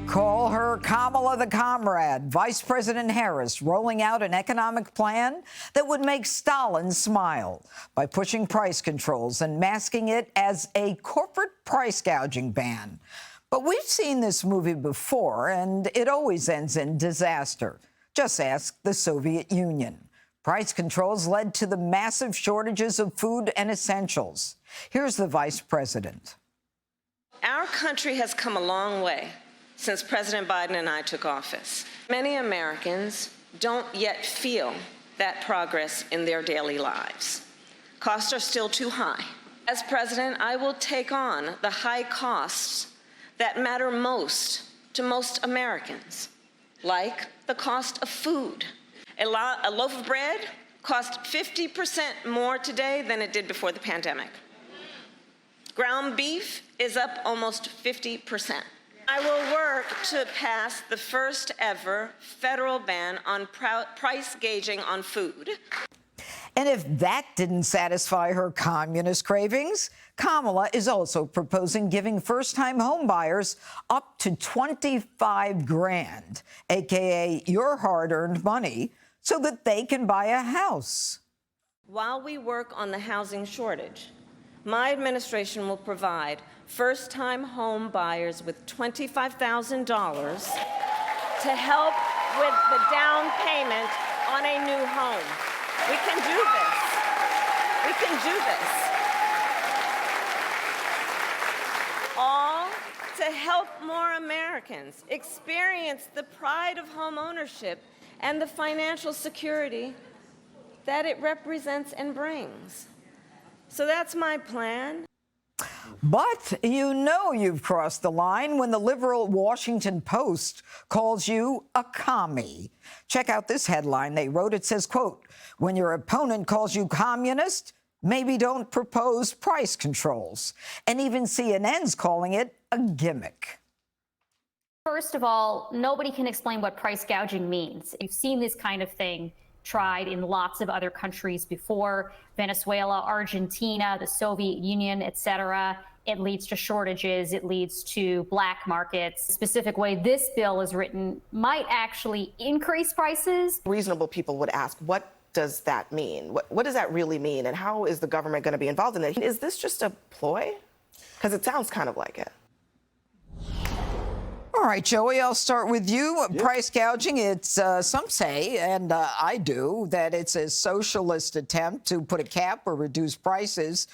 Call her Kamala the Comrade. Vice President Harris rolling out an economic plan that would make Stalin smile by pushing price controls and masking it as a corporate price gouging ban. But we've seen this movie before, and it always ends in disaster. Just ask the Soviet Union. Price controls led to the massive shortages of food and essentials. Here's the vice president. Our country has come a long way since President Biden and I took office. Many Americans don't yet feel that progress in their daily lives. Costs are still too high. As president, I will take on the high costs that matter most to most Americans, like the cost of food. A loaf of bread costs 50% more today than it did before the pandemic. Ground beef is up almost 50%. I will work to pass the first ever federal ban on price gauging on food. And if that didn't satisfy her communist cravings, Kamala is also proposing giving first-time homebuyers up to $25 grand, a.k.a. your hard-earned money, so that they can buy a house. While we work on the housing shortage, my administration will provide first-time home buyers with $25,000 to help with the down payment on a new home. We can do this. We can do this. All to help more Americans experience the pride of home ownership and the financial security that it represents and brings. So that's my plan. But you know you've crossed the line when the liberal Washington Post calls you a commie. Check out this headline they wrote. It says, quote, when your opponent calls you communist, maybe don't propose price controls. And even CNN's calling it a gimmick. First of all, nobody can explain what price gouging means. You've seen this kind of thing tried in lots of other countries before: Venezuela, Argentina, the Soviet Union, etc. It leads to shortages. It leads to black markets. The specific way this bill is written might actually increase prices. Reasonable people would ask, what does that mean? What does that really mean? And how is the government going to be involved in it? Is this just a ploy? Because it sounds kind of like it. All right, Joey, I'll start with you. Yeah. Price gouging, it's some say, and I do, that it's a socialist attempt to put a cap or reduce prices,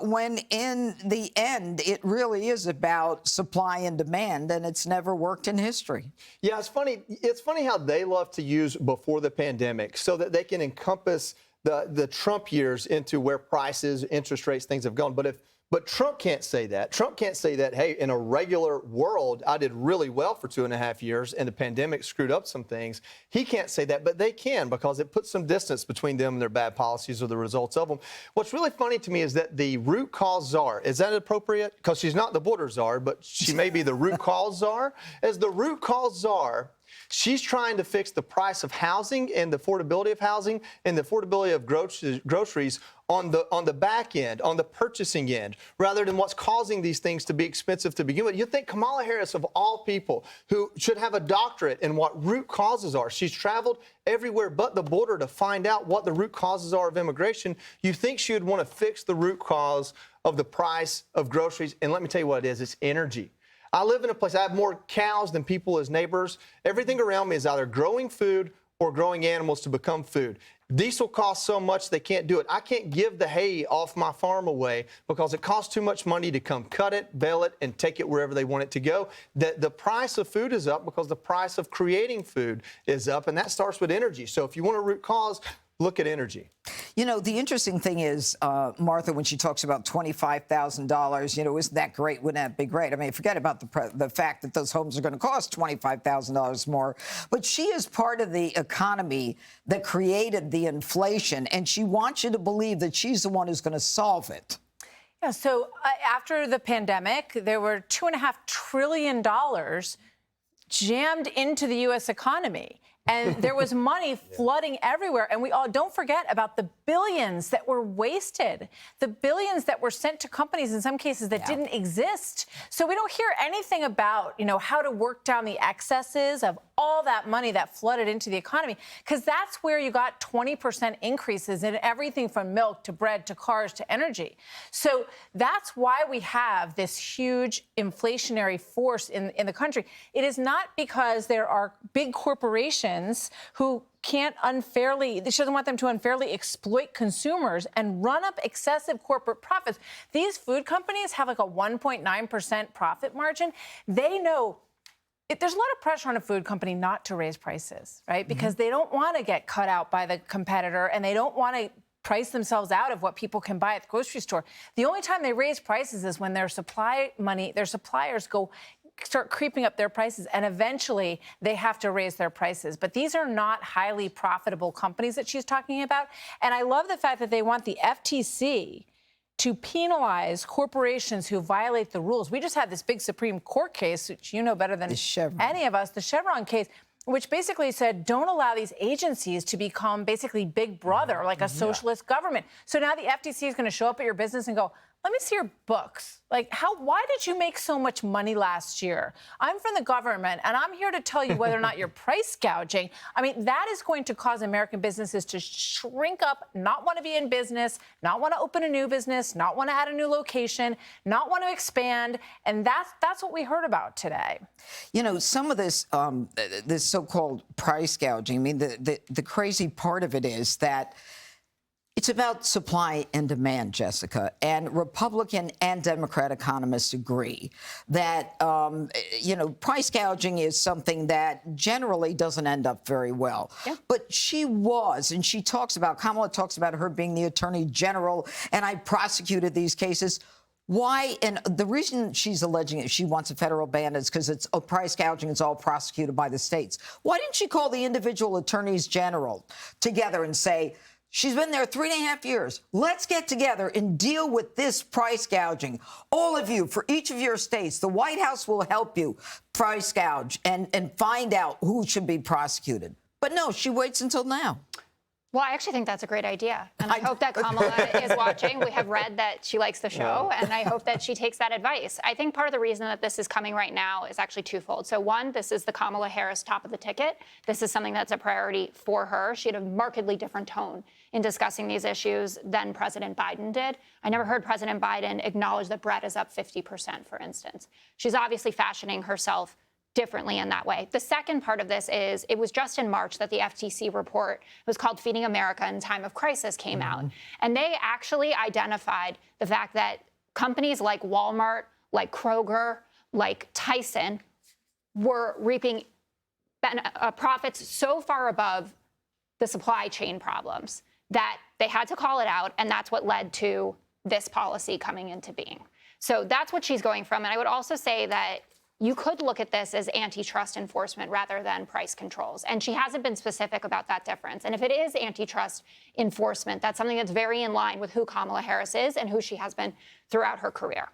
when in the end, it really is about supply and demand, and it's never worked in history. Yeah, it's funny. It's funny how they love to use before the pandemic so that they can encompass the Trump years into where prices, interest rates, things have gone. But Trump can't say that. Trump can't say that, hey, in a regular world, I did really well for 2.5 years and the pandemic screwed up some things. He can't say that, but they can, because it puts some distance between them and their bad policies or the results of them. What's really funny to me is that the root cause czar, is that appropriate? Because she's not the border czar, but she may be the root cause czar. As the root cause czar, she's trying to fix the price of housing and the affordability of housing and the affordability of groceries on the back end, on the purchasing end, rather than what's causing these things to be expensive to begin with. You think Kamala Harris, of all people, who should have a doctorate in what root causes are, she's traveled everywhere but the border to find out what the root causes are of immigration. You think she would want to fix the root cause of the price of groceries? And let me tell you what it is. It's energy. I live in a place, I have more cows than people as neighbors. Everything around me is either growing food or growing animals to become food. Diesel costs so much they can't do it. I can't give the hay off my farm away because it costs too much money to come cut it, bale it, and take it wherever they want it to go. The price of food is up because the price of creating food is up, and that starts with energy. So if you want a root cause, look at energy. You know, the interesting thing is, Martha, when she talks about $25,000, you know, isn't that great? Wouldn't that be great? I mean, forget about the fact that those homes are going to cost $25,000 more. But she is part of the economy that created the inflation, and she wants you to believe that she's the one who's going to solve it. Yeah, so after the pandemic, there were $2.5 trillion jammed into the U.S. economy. And there was money flooding everywhere. And we all don't forget about the billions that were wasted, the billions that were sent to companies in some cases that didn't exist. So we don't hear anything about, how to work down the excesses of all that money that flooded into the economy, because that's where you got 20% increases in everything from milk to bread to cars to energy. So that's why we have this huge inflationary force in the country. It is not because there are big corporations who can't unfairly, she doesn't want them to unfairly exploit consumers and run up excessive corporate profits. These food companies have like a 1.9% profit margin. They know there's a lot of pressure on a food company not to raise prices, right? Because they don't want to get cut out by the competitor, and they don't want to price themselves out of what people can buy at the grocery store. The only time they raise prices is when their suppliers start creeping up their prices, and eventually they have to raise their prices. But these are not highly profitable companies that she's talking about. And I love the fact that they want the FTC to penalize corporations who violate the rules. We just had this big Supreme Court case, which you know better than any of us, the Chevron case, which basically said, don't allow these agencies to become basically big brother, like a socialist government. So now the FTC is going to show up at your business and go, let me see your books. Why did you make so much money last year? I'm from the government, and I'm here to tell you whether or not you're price gouging. I mean, that is going to cause American businesses to shrink up, not want to be in business, not want to open a new business, not want to add a new location, not want to expand. And that's what we heard about today. Some of this, this so-called price gouging, I mean, the crazy part of it is that it's about supply and demand, Jessica, and Republican and Democrat economists agree that, price gouging is something that generally doesn't end up very well. Yeah. But Kamala talks about her being the attorney general, and I prosecuted these cases. Why? And the reason she's alleging it, she wants a federal ban, is because it's price gouging. It's all prosecuted by the states. Why didn't she call the individual attorneys general together and say, she's been there 3.5 years. Let's get together and deal with this price gouging. All of you, for each of your states, the White House will help you price gouge and find out who should be prosecuted. But no, she waits until now. Well, I actually think that's a great idea. And I hope that Kamala is watching. We have read that she likes the show, and I hope that she takes that advice. I think part of the reason that this is coming right now is actually twofold. So one, this is the Kamala Harris top of the ticket. This is something that's a priority for her. She had a markedly different tone in discussing these issues than President Biden did. I never heard President Biden acknowledge that bread is up 50%, for instance. She's obviously fashioning herself differently in that way. The second part of this is it was just in March that the FTC report, it was called Feeding America in Time of Crisis, came out. And they actually identified the fact that companies like Walmart, like Kroger, like Tyson were reaping profits so far above the supply chain problems that they had to call it out. And that's what led to this policy coming into being. So that's what she's going from. And I would also say that you could look at this as antitrust enforcement rather than price controls. And she hasn't been specific about that difference. And if it is antitrust enforcement, that's something that's very in line with who Kamala Harris is and who she has been throughout her career.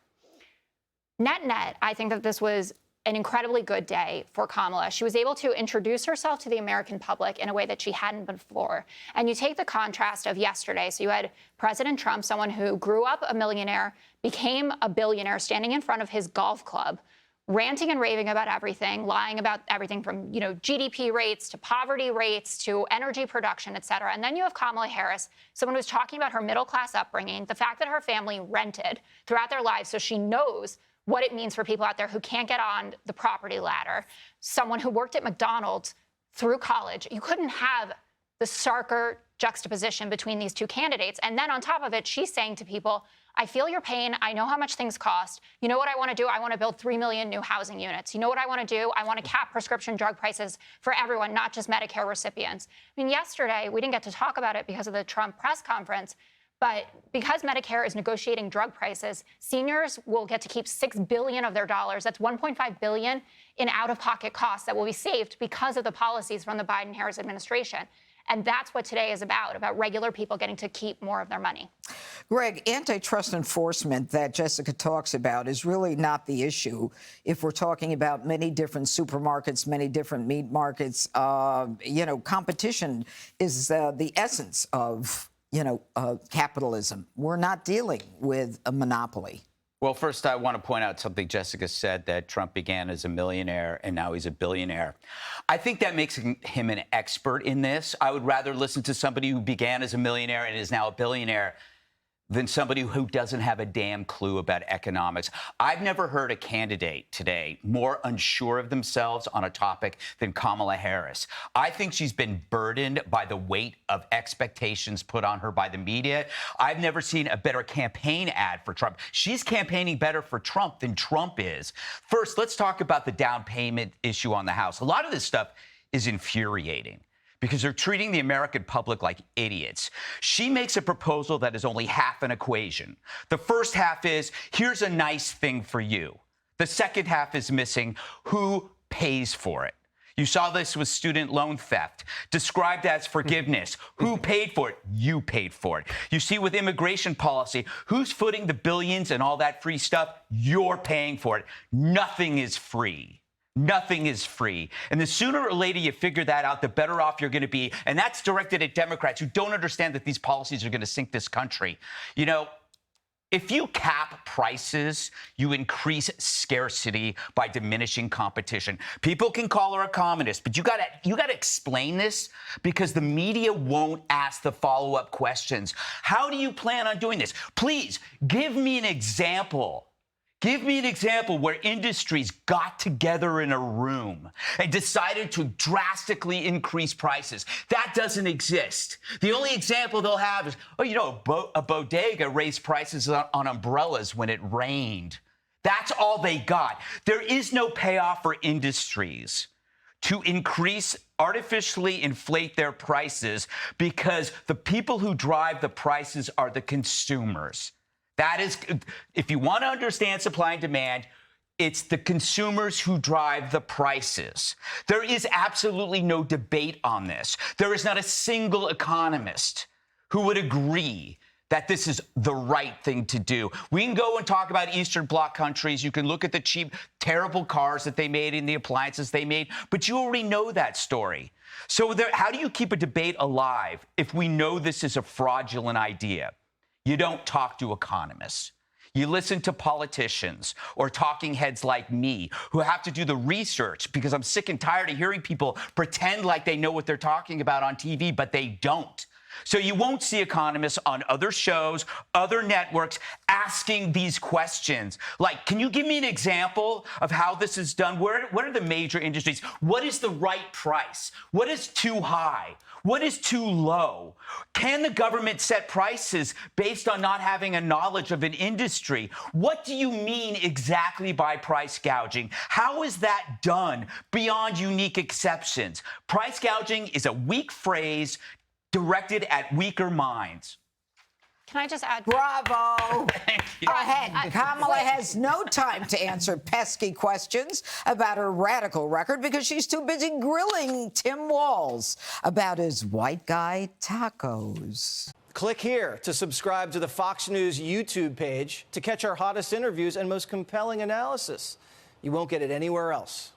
Net-net, I think that this was an incredibly good day for Kamala. She was able to introduce herself to the American public in a way that she hadn't before. And you take the contrast of yesterday. So you had President Trump, someone who grew up a millionaire, became a billionaire, standing in front of his golf club, ranting and raving about everything, lying about everything from, GDP rates to poverty rates to energy production, et cetera. And then you have Kamala Harris, someone who's talking about her middle-class upbringing, the fact that her family rented throughout their lives, so she knows what it means for people out there who can't get on the property ladder, someone who worked at McDonald's through college. You couldn't have the starker juxtaposition between these two candidates. And then on top of it, she's saying to people, I feel your pain. I know how much things cost. You know what I want to do? I want to build 3 million new housing units. You know what I want to do? I want to cap prescription drug prices for everyone, not just Medicare recipients. I mean, yesterday, we didn't get to talk about it because of the Trump press conference, but because Medicare is negotiating drug prices, seniors will get to keep $6 billion of their dollars. That's $1.5 billion in out-of-pocket costs that will be saved because of the policies from the Biden-Harris administration. And that's what today is about regular people getting to keep more of their money. Greg, antitrust enforcement that Jessica talks about is really not the issue if we're talking about many different supermarkets, many different meat markets. Competition is the essence of, capitalism. We're not dealing with a monopoly. Well, first, I want to point out something Jessica said, that Trump began as a millionaire and now he's a billionaire. I think that makes him an expert in this. I would rather listen to somebody who began as a millionaire and is now a billionaire than somebody who doesn't have a damn clue about economics. I've never heard a candidate today more unsure of themselves on a topic than Kamala Harris. I think she's been burdened by the weight of expectations put on her by the media. I've never seen a better campaign ad for Trump. She's campaigning better for Trump than Trump is. First, let's talk about the down payment issue on the House. A lot of this stuff is infuriating, because they're treating the American public like idiots. She makes a proposal that is only half an equation. The first half is, here's a nice thing for you. The second half is missing, who pays for it? You saw this with student loan theft, described as forgiveness. Who paid for it? You paid for it. You see with immigration policy, who's footing the billions and all that free stuff? You're paying for it. Nothing is free. Nothing is free. And the sooner or later you figure that out, the better off you're going to be. And that's directed at Democrats who don't understand that these policies are going to sink this country. If you cap prices, you increase scarcity by diminishing competition. People can call her a communist, but you got to explain this, because the media won't ask the follow-up questions. How do you plan on doing this? Please give me an example. Give me an example where industries got together in a room and decided to drastically increase prices. That doesn't exist. The only example they'll have is, a bodega raised prices on umbrellas when it rained. That's all they got. There is no payoff for industries to artificially inflate their prices, because the people who drive the prices are the consumers. That is, if you want to understand supply and demand, it's the consumers who drive the prices. There is absolutely no debate on this. There is not a single economist who would agree that this is the right thing to do. We can go and talk about Eastern Bloc countries. You can look at the cheap, terrible cars that they made and the appliances they made, but you already know that story. So how do you keep a debate alive if we know this is a fraudulent idea? You don't talk to economists. You listen to politicians or talking heads like me who have to do the research, because I'm sick and tired of hearing people pretend like they know what they're talking about on TV, but they don't. So you won't see economists on other shows, other networks, asking these questions. Like, can you give me an example of how this is done? What are the major industries? What is the right price? What is too high? What is too low? Can the government set prices based on not having a knowledge of an industry? What do you mean exactly by price gouging? How is that done beyond unique exceptions? Price gouging is a weak phrase directed at weaker minds. Can I just add? Bravo. Thank you. Go ahead. Kamala has no time to answer pesky questions about her radical record because she's too busy grilling Tim Walz about his white guy tacos. Click here to subscribe to the Fox News YouTube page to catch our hottest interviews and most compelling analysis. You won't get it anywhere else.